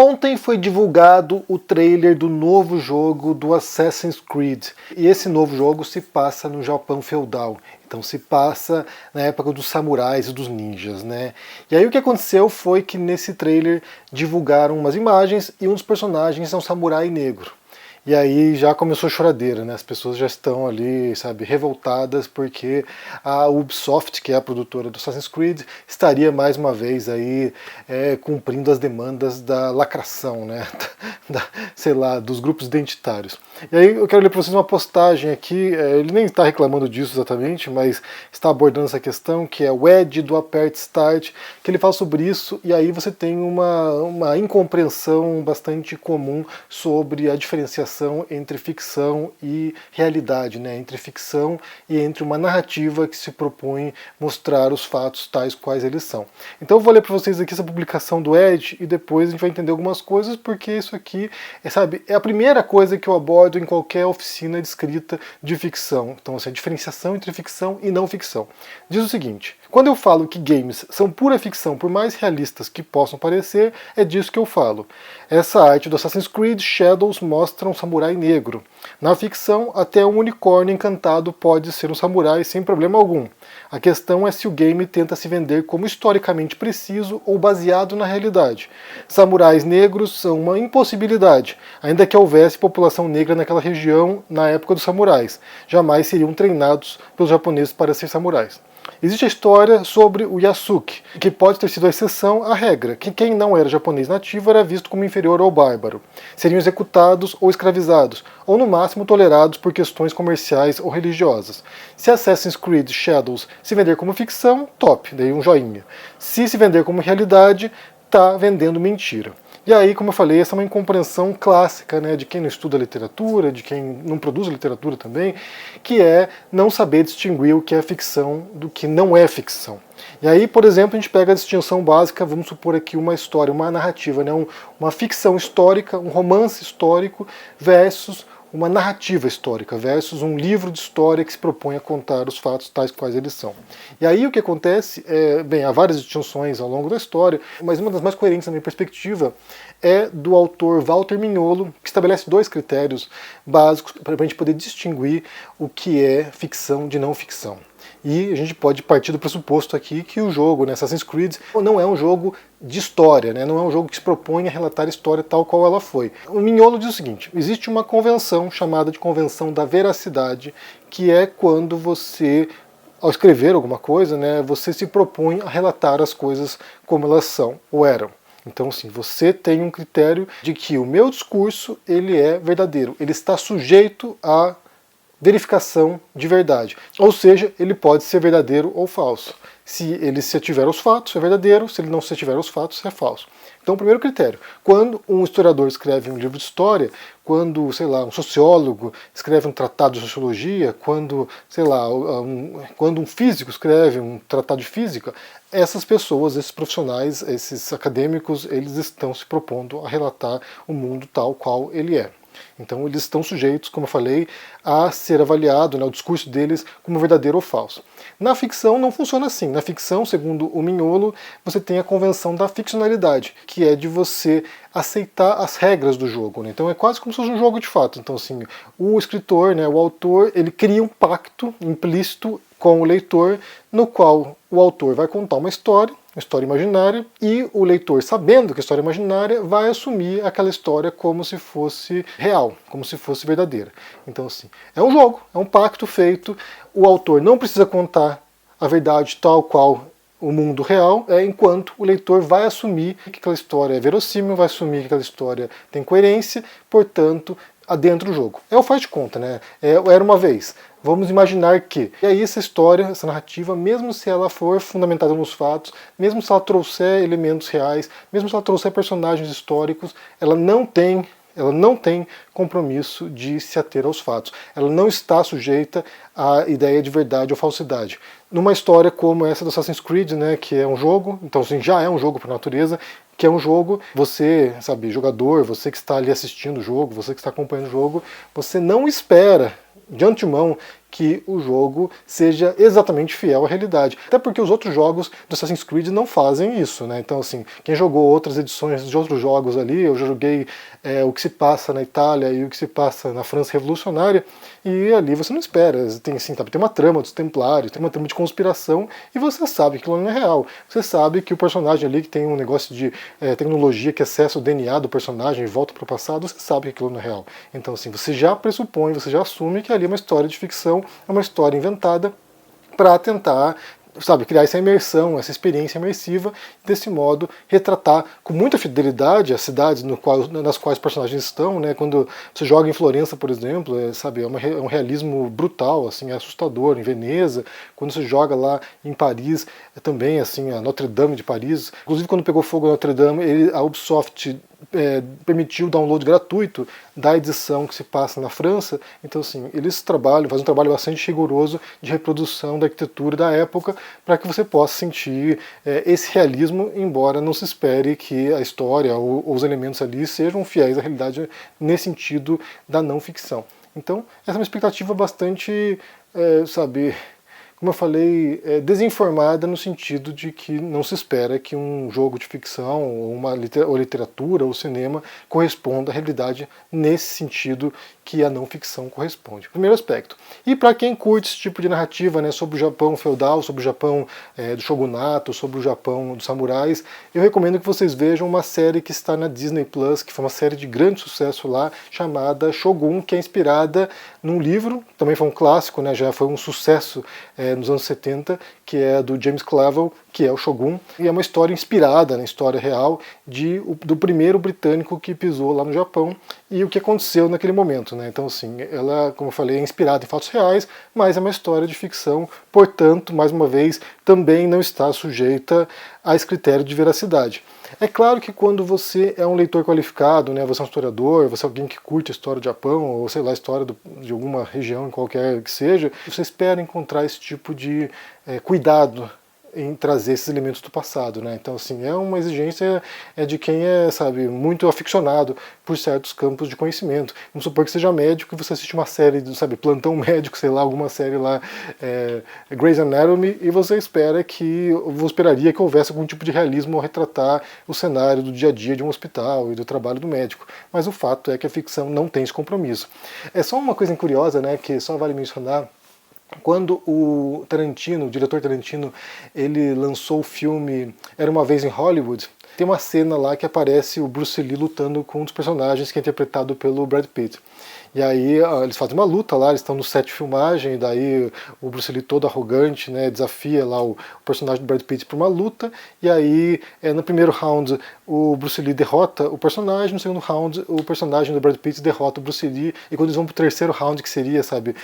Ontem foi divulgado o trailer do novo jogo do Assassin's Creed. E esse novo jogo se passa no Japão feudal. Então se passa na época dos samurais e dos ninjas, né? E aí o que aconteceu foi que nesse trailer divulgaram umas imagens e um dos personagens é um samurai negro. E aí já começou a choradeira, né? As pessoas já estão ali, sabe, revoltadas porque a Ubisoft, que é a produtora do Assassin's Creed, estaria mais uma vez aí cumprindo as demandas da lacração, né? Sei lá, dos grupos identitários. E aí eu quero ler para vocês uma postagem aqui, ele nem está reclamando disso exatamente, mas está abordando essa questão, que é o Ed do Apert Start, que ele fala sobre isso, e aí você tem uma incompreensão bastante comum sobre a diferenciação entre ficção e realidade, né? Entre ficção e entre uma narrativa que se propõe mostrar os fatos tais quais eles são. Então eu vou ler para vocês aqui essa publicação do Ed e depois a gente vai entender algumas coisas, porque isso aqui, sabe, é a primeira coisa que eu abordo em qualquer oficina de escrita de ficção. Então, assim, a diferenciação entre ficção e não ficção. Diz o seguinte: quando eu falo que games são pura ficção, por mais realistas que possam parecer, é disso que eu falo. Essa arte do Assassin's Creed Shadows mostra um samurai negro. Na ficção, até um unicórnio encantado pode ser um samurai sem problema algum. A questão é se o game tenta se vender como historicamente preciso ou baseado na realidade. Samurais negros são uma impossibilidade, ainda que houvesse população negra naquela região na época dos samurais. Jamais seriam treinados pelos japoneses para ser samurais. Existe a história sobre o Yasuke, que pode ter sido a exceção à regra, que quem não era japonês nativo era visto como inferior ao bárbaro. Seriam executados ou escravizados, ou no máximo tolerados por questões comerciais ou religiosas. Se Assassin's Creed Shadows se vender como ficção, top, dei um joinha. Se vender como realidade, tá vendendo mentira. E aí, como eu falei, essa é uma incompreensão clássica, né, de quem não estuda literatura, de quem não produz literatura também, que é não saber distinguir o que é ficção do que não é ficção. E aí, por exemplo, a gente pega a distinção básica, vamos supor aqui uma história, uma narrativa, né, uma ficção histórica, um romance histórico versus uma narrativa histórica versus um livro de história que se propõe a contar os fatos tais quais eles são. E aí o que acontece, bem, há várias distinções ao longo da história, mas uma das mais coerentes na minha perspectiva é do autor Walter Mignolo, que estabelece dois critérios básicos para a gente poder distinguir o que é ficção de não ficção. E a gente pode partir do pressuposto aqui que o jogo, né, Assassin's Creed, não é um jogo de história, né, não é um jogo que se propõe a relatar a história tal qual ela foi. O Mignolo diz o seguinte: existe uma convenção chamada de convenção da veracidade, que é quando você, ao escrever alguma coisa, né, você se propõe a relatar as coisas como elas são ou eram. Então, sim, você tem um critério de que o meu discurso ele é verdadeiro, ele está sujeito a verificação de verdade. Ou seja, ele pode ser verdadeiro ou falso. Se ele se tiver os fatos, é verdadeiro. Se ele não se tiver os fatos, é falso. Então, o primeiro critério. Quando um historiador escreve um livro de história, quando, sei lá, um sociólogo escreve um tratado de sociologia, quando, sei lá, quando um físico escreve um tratado de física, essas pessoas, esses profissionais, esses acadêmicos, eles estão se propondo a relatar o mundo tal qual ele é. Então eles estão sujeitos, como eu falei, a ser avaliado, né, o discurso deles como verdadeiro ou falso. Na ficção não funciona assim. Na ficção, segundo o Mignolo, você tem a convenção da ficcionalidade, que é de você aceitar as regras do jogo, né? Então é quase como se fosse um jogo de fato. Então, assim, o escritor, né, o autor, ele cria um pacto implícito com o leitor, no qual o autor vai contar uma história imaginária, e o leitor, sabendo que a história é imaginária, vai assumir aquela história como se fosse real, como se fosse verdadeira. Então, assim, é um jogo, é um pacto feito, o autor não precisa contar a verdade tal qual o mundo real, enquanto o leitor vai assumir que aquela história é verossímil, vai assumir que aquela história tem coerência, portanto, adentra o jogo. É o faz de conta, né? Era uma vez. Vamos imaginar que. E aí essa história, essa narrativa, mesmo se ela for fundamentada nos fatos, mesmo se ela trouxer elementos reais, mesmo se ela trouxer personagens históricos, ela não tem compromisso de se ater aos fatos. Ela não está sujeita à ideia de verdade ou falsidade. Numa história como essa do Assassin's Creed, né, que é um jogo, então assim, já é um jogo por natureza, que é um jogo, você, sabe, jogador, você que está ali assistindo o jogo, você que está acompanhando o jogo, você não espera de antemão que o jogo seja exatamente fiel à realidade. Até porque os outros jogos do Assassin's Creed não fazem isso, né? Então, assim, quem jogou outras edições de outros jogos ali, eu já joguei o que se passa na Itália e o que se passa na França Revolucionária, e ali você não espera. Tem, assim, tem uma trama dos Templários, tem uma trama de conspiração, e você sabe que aquilo não é real. Você sabe que o personagem ali que tem um negócio de tecnologia que acessa o DNA do personagem e volta para o passado, você sabe que aquilo não é real. Então, assim, você já pressupõe, você já assume que ali é uma história de ficção, é uma história inventada para tentar, sabe, criar essa imersão, essa experiência imersiva, desse modo retratar com muita fidelidade as cidades nas quais os personagens estão, né? Quando você joga em Florença, por exemplo, sabe, é um realismo brutal, assim, é assustador. Em Veneza, quando você joga lá em Paris, também, assim, a Notre Dame de Paris, inclusive quando pegou fogo a Notre Dame, a Ubisoft permitiu o download gratuito da edição que se passa na França. Então, assim, eles fazem um trabalho bastante rigoroso de reprodução da arquitetura da época para que você possa sentir esse realismo, embora não se espere que a história ou os elementos ali sejam fiéis à realidade nesse sentido da não ficção. Então, essa é uma expectativa bastante, sabe, como eu falei, desinformada no sentido de que não se espera que um jogo de ficção, ou literatura, ou cinema corresponda à realidade nesse sentido que a não ficção corresponde. Primeiro aspecto. E para quem curte esse tipo de narrativa, né, sobre o Japão feudal, sobre o Japão do shogunato, sobre o Japão dos samurais, eu recomendo que vocês vejam uma série que está na Disney Plus, que foi uma série de grande sucesso lá, chamada Shogun, que é inspirada num livro, também foi um clássico, né, já foi um sucesso nos anos 70, que é do James Clavell, que é o Shogun, e é uma história inspirada na história real do primeiro britânico que pisou lá no Japão e o que aconteceu naquele momento, né? Então, assim, ela, como eu falei, é inspirada em fatos reais, mas é uma história de ficção, portanto, mais uma vez, também não está sujeita a esse critério de veracidade. É claro que quando você é um leitor qualificado, né, você é um historiador, você é alguém que curte a história do Japão, ou sei lá, a história de alguma região, em qualquer que seja, você espera encontrar esse tipo de cuidado em trazer esses elementos do passado, né? Então, assim, é uma exigência de quem é, sabe, muito aficionado por certos campos de conhecimento. Vamos supor que seja médico e você assiste uma série, sabe, Plantão Médico, sei lá, alguma série lá, Grey's Anatomy, e você esperaria que houvesse algum tipo de realismo ao retratar o cenário do dia a dia de um hospital e do trabalho do médico. Mas o fato é que a ficção não tem esse compromisso. É só uma coisa curiosa, né, que só vale mencionar. Quando o diretor Tarantino, ele lançou o filme Era Uma Vez em Hollywood, tem uma cena lá que aparece o Bruce Lee lutando com um dos personagens que é interpretado pelo Brad Pitt. E aí eles fazem uma luta lá, eles estão no set de filmagem, e daí o Bruce Lee todo arrogante, né, desafia lá o personagem do Brad Pitt para uma luta, e aí no primeiro round o Bruce Lee derrota o personagem, no segundo round o personagem do Brad Pitt derrota o Bruce Lee, e quando eles vão pro terceiro round, que seria, sabe,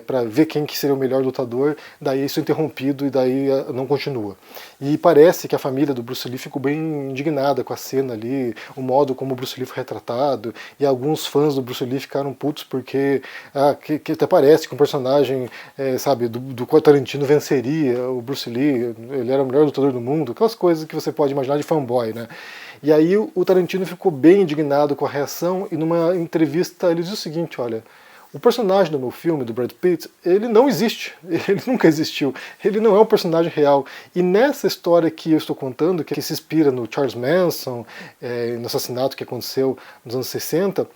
para ver quem que seria o melhor lutador, daí isso é interrompido e daí não continua. E parece que a família do Bruce Lee ficou bem indignada com a cena ali, o modo como o Bruce Lee foi retratado, e alguns fãs do Bruce Lee ficaram putos porque que até parece que um personagem, sabe, do qual Tarantino venceria o Bruce Lee, ele era o melhor lutador do mundo, aquelas coisas que você pode imaginar de fanboy, né? E aí o Tarantino ficou bem indignado com a reação e numa entrevista ele diz o seguinte, olha, o personagem do meu filme, do Brad Pitt, ele não existe, ele nunca existiu, ele não é um personagem real. E nessa história que eu estou contando, que se inspira no Charles Manson, no assassinato que aconteceu nos anos 60,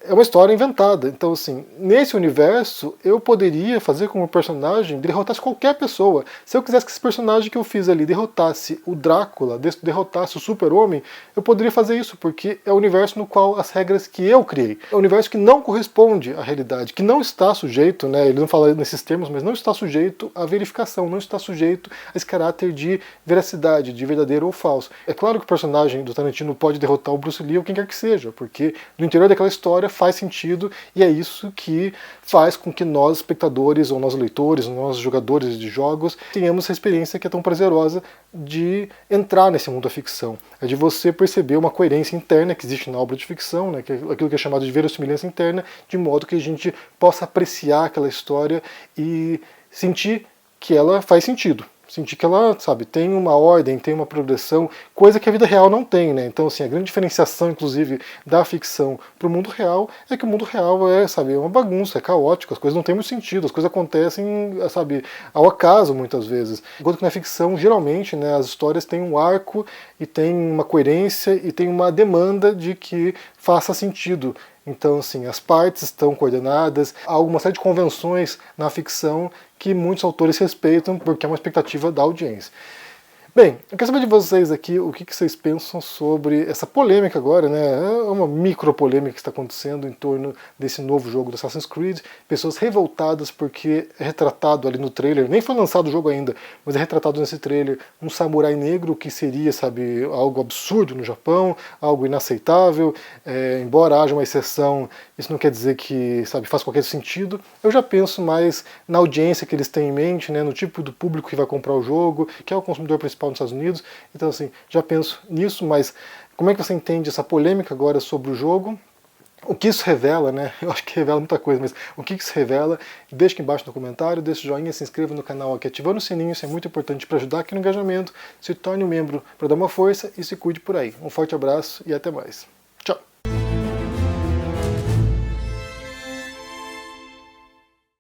é uma história inventada. Então, assim, nesse universo, eu poderia fazer com que o personagem derrotasse qualquer pessoa. Se eu quisesse que esse personagem que eu fiz ali derrotasse o Drácula, derrotasse o Super-Homem, eu poderia fazer isso, porque é o universo no qual as regras que eu criei. É um universo que não corresponde à realidade, que não está sujeito, né, ele não fala nesses termos, mas não está sujeito à verificação, não está sujeito a esse caráter de veracidade, de verdadeiro ou falso. É claro que o personagem do Tarantino pode derrotar o Bruce Lee ou quem quer que seja, porque no interior daquela história faz sentido e é isso que faz com que nós, espectadores, ou nós leitores, ou nós jogadores de jogos, tenhamos essa experiência que é tão prazerosa de entrar nesse mundo da ficção. É de você perceber uma coerência interna que existe na obra de ficção, né, que é aquilo que é chamado de verossimilhança interna, de modo que a gente possa apreciar aquela história e sentir que ela faz sentido. sentir que ela, sabe, tem uma ordem, tem uma progressão, coisa que a vida real não tem, né? Então, assim, a grande diferenciação, inclusive, da ficção para o mundo real é que o mundo real é, sabe, uma bagunça, é caótico, as coisas não têm muito sentido, as coisas acontecem, sabe, ao acaso muitas vezes. Enquanto que na ficção, geralmente, né, as histórias têm um arco e tem uma coerência e tem uma demanda de que faça sentido. Então, assim, as partes estão coordenadas, há uma série de convenções na ficção que muitos autores respeitam porque é uma expectativa da audiência. Bem, eu quero saber de vocês aqui o que vocês pensam sobre essa polêmica agora, né? É uma micro polêmica que está acontecendo em torno desse novo jogo do Assassin's Creed. Pessoas revoltadas porque é retratado ali no trailer, nem foi lançado o jogo ainda, mas é retratado nesse trailer um samurai negro que seria, sabe, algo absurdo no Japão, algo inaceitável. Embora haja uma exceção, isso não quer dizer que, sabe, faz qualquer sentido. Eu já penso mais na audiência que eles têm em mente, né, no tipo do público que vai comprar o jogo, que é o consumidor principal nos Estados Unidos. Então, assim, já penso nisso, mas como é que você entende essa polêmica agora sobre o jogo? O que isso revela, né? Eu acho que revela muita coisa, mas o que isso revela? Deixa aqui embaixo no comentário, deixa o joinha, se inscreva no canal aqui ativando o sininho, isso é muito importante para ajudar aqui no engajamento. Se torne um membro para dar uma força e se cuide por aí. Um forte abraço e até mais. Tchau!